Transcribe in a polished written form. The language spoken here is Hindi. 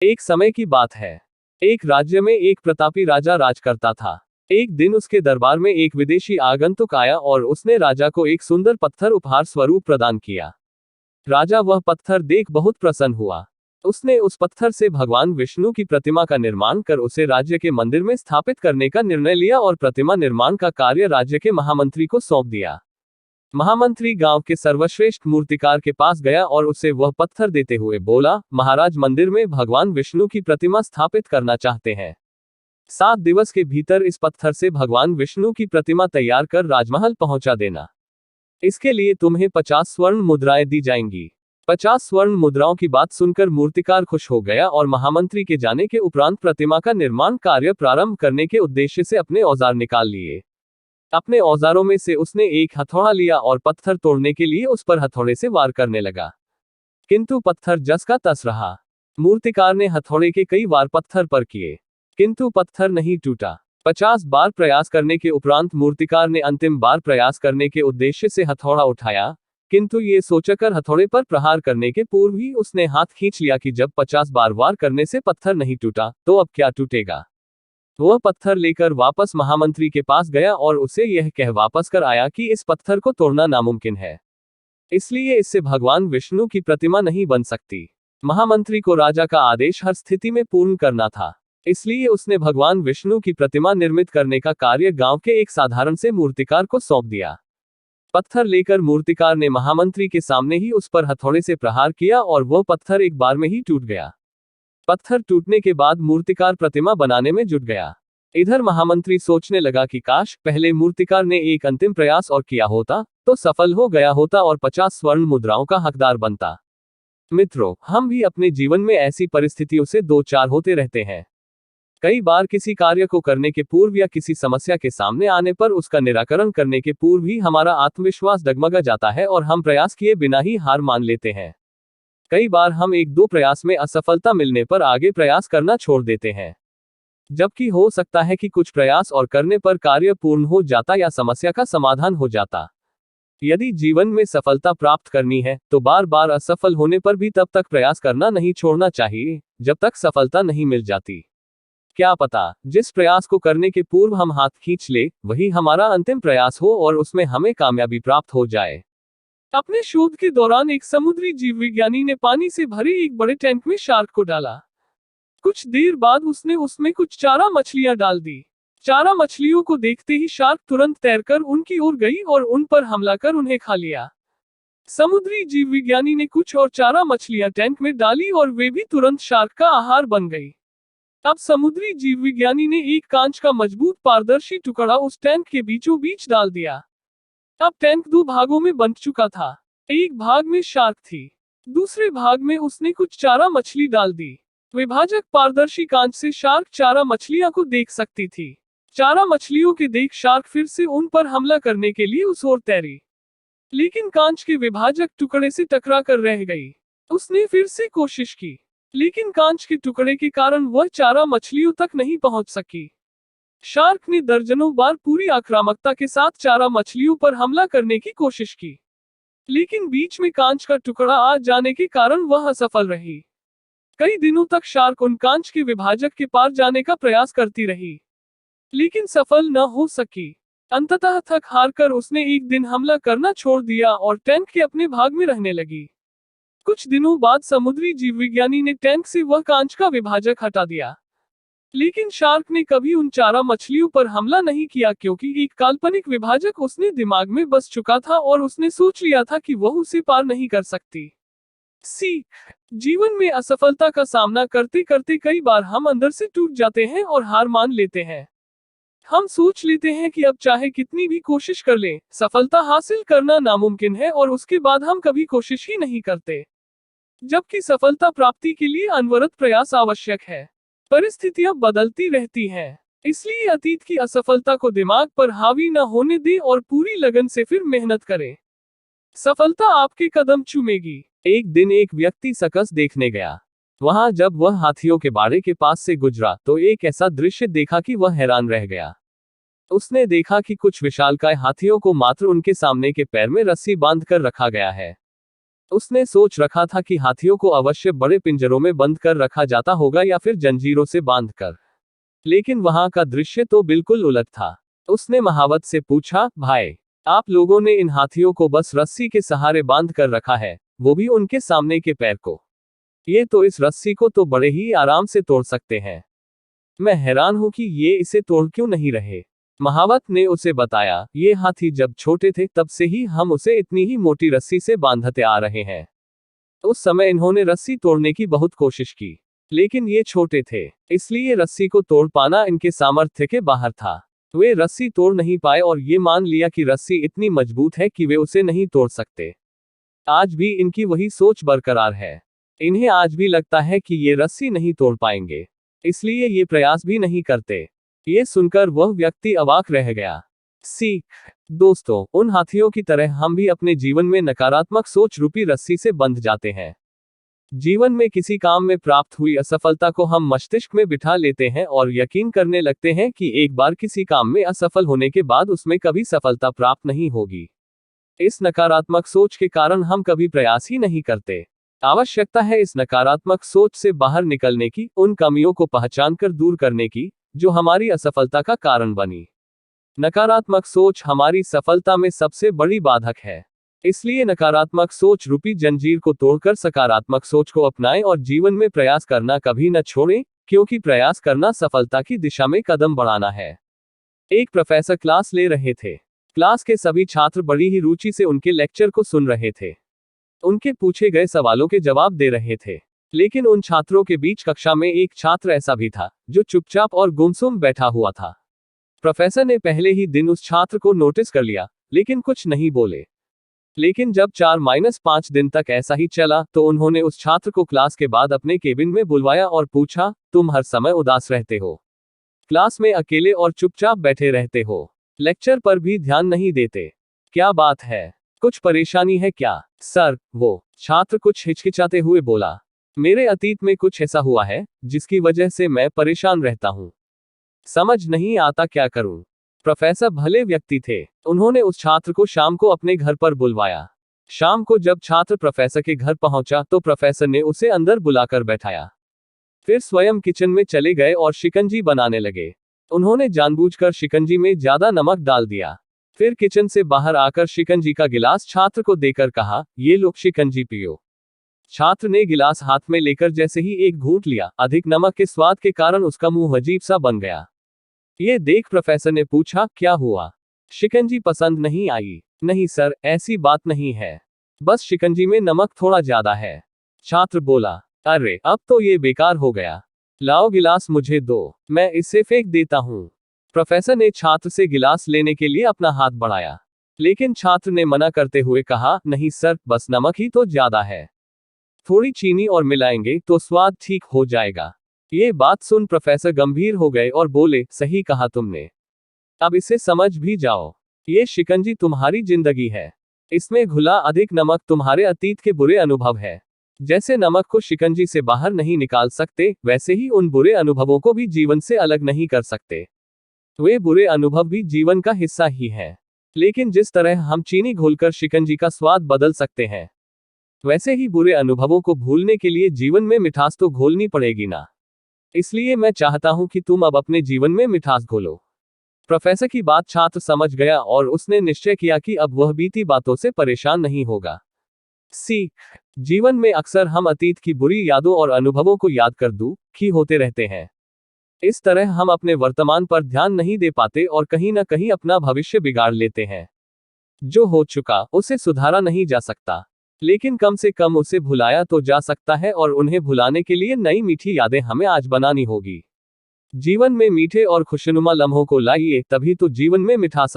एक समय की बात है। एक राज्य में एक प्रतापी राजा राज करता था। एक दिन उसके दरबार में एक विदेशी आगंतुक आया और उसने राजा को एक सुंदर पत्थर उपहार स्वरूप प्रदान किया। राजा वह पत्थर देख बहुत प्रसन्न हुआ। उसने उस पत्थर से भगवान विष्णु की प्रतिमा का निर्माण कर उसे राज्य के मंदिर में स्थापित करने का निर्णय लिया और प्रतिमा निर्माण का कार्य राज्य के महामंत्री को सौंप दिया। महामंत्री गांव के सर्वश्रेष्ठ मूर्तिकार के पास गया और उसे वह पत्थर देते हुए बोला, महाराज मंदिर में भगवान विष्णु की प्रतिमा स्थापित करना चाहते हैं। 7 दिवस के भीतर इस पत्थर से भगवान विष्णु की प्रतिमा तैयार कर राजमहल पहुंचा देना। इसके लिए तुम्हें 50 स्वर्ण मुद्राएं दी जाएंगी। 50 स्वर्ण मुद्राओं की बात सुनकर मूर्तिकार खुश हो गया और महामंत्री के जाने के उपरांत प्रतिमा का निर्माण कार्य प्रारंभ करने के उद्देश्य से अपने औजार निकाल लिए। अपने औजारों में से उसने एक हथौड़ा लिया और पत्थर तोड़ने के लिए उस पर हथौड़े से वार करने लगा, किंतु पत्थर जस का तस रहा। मूर्तिकार ने हथौड़े के कई वार पत्थर पर किए, किंतु पत्थर नहीं टूटा। 50 बार प्रयास करने के उपरांत मूर्तिकार ने अंतिम बार प्रयास करने के उद्देश्य से हथौड़ा उठाया, किंतु ये सोचकर हथौड़े पर प्रहार करने के पूर्व ही उसने हाथ खींच लिया कि जब 50 बार वार करने से पत्थर नहीं टूटा तो अब क्या टूटेगा। वह पत्थर लेकर वापस महामंत्री के पास गया और उसे यह कह वापस कर आया कि इस पत्थर को तोड़ना नामुमकिन है, इसलिए इससे भगवान विष्णु की प्रतिमा नहीं बन सकती। महामंत्री को राजा का आदेश हर स्थिति में पूर्ण करना था, इसलिए उसने भगवान विष्णु की प्रतिमा निर्मित करने का कार्य गांव के एक साधारण से मूर्तिकार को सौंप दिया। पत्थर लेकर मूर्तिकार ने महामंत्री के सामने ही उस पर हथौड़े से प्रहार किया और वह पत्थर एक बार में ही टूट गया। पत्थर टूटने के बाद मूर्तिकार प्रतिमा बनाने में जुट गया। इधर महामंत्री सोचने लगा कि काश पहले मूर्तिकार ने एक अंतिम प्रयास और किया होता तो सफल हो गया होता और 50 स्वर्ण मुद्राओं का हकदार बनता। मित्रों, हम भी अपने जीवन में ऐसी परिस्थितियों से दो चार होते रहते हैं। कई बार किसी कार्य को करने के पूर्व या किसी समस्या के सामने आने पर उसका निराकरण करने के पूर्व ही हमारा आत्मविश्वास डगमगा जाता है और हम प्रयास किए बिना ही हार मान लेते हैं। कई बार हम 1-2 प्रयास में असफलता मिलने पर आगे प्रयास करना छोड़ देते हैं, जबकि हो सकता है कि कुछ प्रयास और करने पर कार्य पूर्ण हो जाता या समस्या का समाधान हो जाता। यदि जीवन में सफलता प्राप्त करनी है तो बार बार असफल होने पर भी तब तक प्रयास करना नहीं छोड़ना चाहिए जब तक सफलता नहीं मिल जाती। क्या पता जिस प्रयास को करने के पूर्व हम हाथ खींच ले वही हमारा अंतिम प्रयास हो और उसमें हमें कामयाबी प्राप्त हो जाए। अपने शोध के दौरान एक समुद्री जीव विज्ञानी ने पानी से भरे एक बड़े टैंक में शार्क को डाला। कुछ देर बाद उसने उसमें कुछ चारा मछलियां डाल दी। चारा मछलियों को देखते ही शार्क तुरंत तैरकर उनकी ओर गई और उन पर हमला कर उन्हें खा लिया। समुद्री जीव विज्ञानी ने कुछ और चारा मछलियां टैंक में डाली और वे भी तुरंत शार्क का आहार बन गई। अब समुद्री जीव विज्ञानी ने एक कांच का मजबूत पारदर्शी टुकड़ा उस टैंक के बीचों बीच डाल दिया। अब टैंक 2 भागों में बंट चुका था। एक भाग में शार्क थी, दूसरे भाग में उसने कुछ चारा मछली डाल दी। विभाजक पारदर्शी कांच से शार्क चारा मछलियां को देख सकती थी। चारा मछलियों के देख शार्क फिर से उन पर हमला करने के लिए उस ओर तैरी, लेकिन कांच के विभाजक टुकड़े से टकरा कर रह गई। उसने फिर से कोशिश की, लेकिन कांच के टुकड़े के कारण वह चारा मछलियों तक नहीं पहुंच सकी। शार्क ने दर्जनों बार पूरी आक्रामकता के साथ चारा मछलियों पर हमला करने की कोशिश की, लेकिन बीच में कांच का टुकड़ा आ जाने के कारण वह असफल रही। कई दिनों तक शार्क उन कांच के विभाजक के पार जाने का प्रयास करती रही, लेकिन सफल न हो सकी। अंततः थक हार कर उसने एक दिन हमला करना छोड़ दिया और टैंक के अपने भाग में रहने लगी। कुछ दिनों बाद समुद्री जीव विज्ञानी ने टैंक से वह कांच का विभाजक हटा दिया, लेकिन शार्क ने कभी उन चारा मछलियों पर हमला नहीं किया क्योंकि एक काल्पनिक विभाजक उसने दिमाग में बस चुका था और उसने सोच लिया था कि वह उसे पार नहीं कर सकती। सीख, जीवन में असफलता का सामना करते करते कई बार हम अंदर से टूट जाते हैं और हार मान लेते हैं। हम सोच लेते हैं कि अब चाहे कितनी भी कोशिश कर लें, सफलता हासिल करना नामुमकिन है और उसके बाद हम कभी कोशिश ही नहीं करते, जबकि सफलता प्राप्ति के लिए अनवरत प्रयास आवश्यक है। परिस्थितियां बदलती रहती हैं, इसलिए अतीत की असफलता को दिमाग पर हावी न होने दें और पूरी लगन से फिर मेहनत करें। सफलता आपके कदम चूमेगी। एक दिन एक व्यक्ति सर्कस देखने गया। वहां जब वह हाथियों के बाड़े के पास से गुजरा तो एक ऐसा दृश्य देखा कि वह हैरान रह गया। उसने देखा कि कुछ विशालकाय हाथियों को मात्र उनके सामने के पैर में रस्सी बांध कर रखा गया है। उसने सोच रखा था कि हाथियों को अवश्य बड़े पिंजरों में बंद कर रखा जाता होगा या फिर जंजीरों से बांधकर। लेकिन वहां का दृश्य तो बिल्कुल उलट था। उसने महावत से पूछा, भाई, आप लोगों ने इन हाथियों को बस रस्सी के सहारे बांध कर रखा है, वो भी उनके सामने के पैर को। ये तो इस रस्सी को तो बड़े ही आराम से तोड़ सकते हैं। मैं हैरान हूं कि ये इसे तोड़ क्यों नहीं रहे। महावत ने उसे बताया, ये हाथी जब छोटे थे तब से ही हम उसे इतनी ही मोटी रस्सी से बांधते आ रहे हैं। उस समय इन्होंने रस्सी तोड़ने की बहुत कोशिश की, लेकिन ये छोटे थे, इसलिए रस्सी को तोड़ पाना इनके सामर्थ्य के बाहर था। वे रस्सी तोड़ नहीं पाए और ये मान लिया कि रस्सी इतनी मजबूत है कि वे उसे नहीं तोड़ सकते। आज भी इनकी वही सोच बरकरार है। इन्हें आज भी लगता है कि ये रस्सी नहीं तोड़ पाएंगे, इसलिए ये प्रयास भी नहीं करते। ये सुनकर वह व्यक्ति अवाक रह गया। सीख, दोस्तों, उन हाथियों की तरह हम भी अपने जीवन में नकारात्मक सोच रूपी रस्सी से बंध जाते हैं। जीवन में किसी काम में प्राप्त हुई असफलता को हम मस्तिष्क में बिठा लेते हैं और यकीन करने लगते हैं कि एक बार किसी काम में असफल होने के बाद उसमें कभी सफलता प्राप्त नहीं होगी। इस नकारात्मक सोच के कारण हम कभी प्रयास ही नहीं करते। आवश्यकता है इस नकारात्मक सोच से बाहर निकलने की, उन कमियों को पहचानकर दूर करने की, जो हमारी असफलता का कारण बनी। नकारात्मक सोच हमारी सफलता में सबसे बड़ी बाधक है। इसलिए नकारात्मक सोच रूपी जंजीर को तोड़कर सकारात्मक सोच को अपनाएं और जीवन में प्रयास करना कभी न छोड़ें, क्योंकि प्रयास करना सफलता की दिशा में कदम बढ़ाना है। एक प्रोफेसर क्लास ले रहे थे। क्लास के सभी छात्र बड़ी ही रुचि से उनके लेक्चर को सुन रहे थे। उनके पूछे गए सवालों के जवाब दे रहे थे। लेकिन उन छात्रों के बीच कक्षा में एक छात्र ऐसा भी था जो चुपचाप और गुमसुम बैठा हुआ था। प्रोफेसर ने पहले ही दिन उस छात्र को नोटिस कर लिया, लेकिन कुछ नहीं बोले। लेकिन जब 4-5 दिन तक ऐसा ही चला तो उन्होंने उस छात्र को क्लास के बाद अपने केबिन में बुलवाया और पूछा, तुम हर समय उदास रहते हो, क्लास में अकेले और चुपचाप बैठे रहते हो, लेक्चर पर भी ध्यान नहीं देते, क्या बात है, कुछ परेशानी है क्या? सर, वो छात्र कुछ हिचकिचाते हुए बोला, मेरे अतीत में कुछ ऐसा हुआ है जिसकी वजह से मैं परेशान रहता हूँ, समझ नहीं आता क्या करूं। प्रोफेसर भले व्यक्ति थे। उन्होंने उस छात्र को शाम को अपने घर पर बुलवाया। शाम को जब छात्र प्रोफेसर के घर पहुंचा तो प्रोफेसर ने उसे अंदर बुलाकर बैठाया। फिर स्वयं किचन में चले गए और शिकंजी बनाने लगे। उन्होंने जानबूझकर शिकंजी में ज्यादा नमक डाल दिया। फिर किचन से बाहर आकर शिकंजी का गिलास छात्र को देकर कहा, ये लो शिकंजी पियो। छात्र ने गिलास हाथ में लेकर जैसे ही एक घूंट लिया, अधिक नमक के स्वाद के कारण उसका मुंह अजीब सा बन गया। ये देख प्रोफेसर ने पूछा, क्या हुआ? शिकंजी पसंद नहीं आई? नहीं सर, ऐसी बात नहीं है, बस शिकंजी में नमक थोड़ा ज्यादा है। छात्र बोला, अरे अब तो ये बेकार हो गया, लाओ गिलास मुझे दो, मैं इसे फेंक देता हूँ। प्रोफेसर ने छात्र से गिलास लेने के लिए अपना हाथ बढ़ाया, लेकिन छात्र ने मना करते हुए कहा, नहीं सर, बस नमक ही तो ज्यादा है, थोड़ी चीनी और मिलाएंगे तो स्वाद ठीक हो जाएगा। ये बात सुन प्रोफेसर गंभीर हो गए और बोले, सही कहा तुमने, अब इसे समझ भी जाओ, ये शिकंजी तुम्हारी जिंदगी है, इसमें घुला अधिक नमक तुम्हारे अतीत के बुरे अनुभव है। जैसे नमक को शिकंजी से बाहर नहीं निकाल सकते, वैसे ही उन बुरे अनुभवों को भी जीवन से अलग नहीं कर सकते। वे बुरे अनुभव भी जीवन का हिस्सा ही है, लेकिन जिस तरह हम चीनी घोलकर शिकंजी का स्वाद बदल सकते हैं, वैसे ही बुरे अनुभवों को भूलने के लिए जीवन में मिठास तो घोलनी पड़ेगी ना। इसलिए मैं चाहता हूं कि तुम अब अपने जीवन में मिठास घोलो। प्रोफेसर की बात छात्र समझ गया और उसने निश्चय किया कि अब वह बीती बातों से परेशान नहीं होगा। सीख, जीवन में अक्सर हम अतीत की बुरी यादों और अनुभवों को याद कर दुखी होते रहते हैं। इस तरह हम अपने वर्तमान पर ध्यान नहीं दे पाते और कहीं ना कहीं अपना भविष्य बिगाड़ लेते हैं। जो हो चुका उसे सुधारा नहीं जा सकता, लेकिन कम से कम उसे भुलाया तो जा सकता है और उन्हें भुलाने के लिए नई मीठी यादें हमें आज बनानी होगी। जीवन में मीठे और खुशनुमा लम्हों को लाइए, तभी तो जीवन में मिठास आए।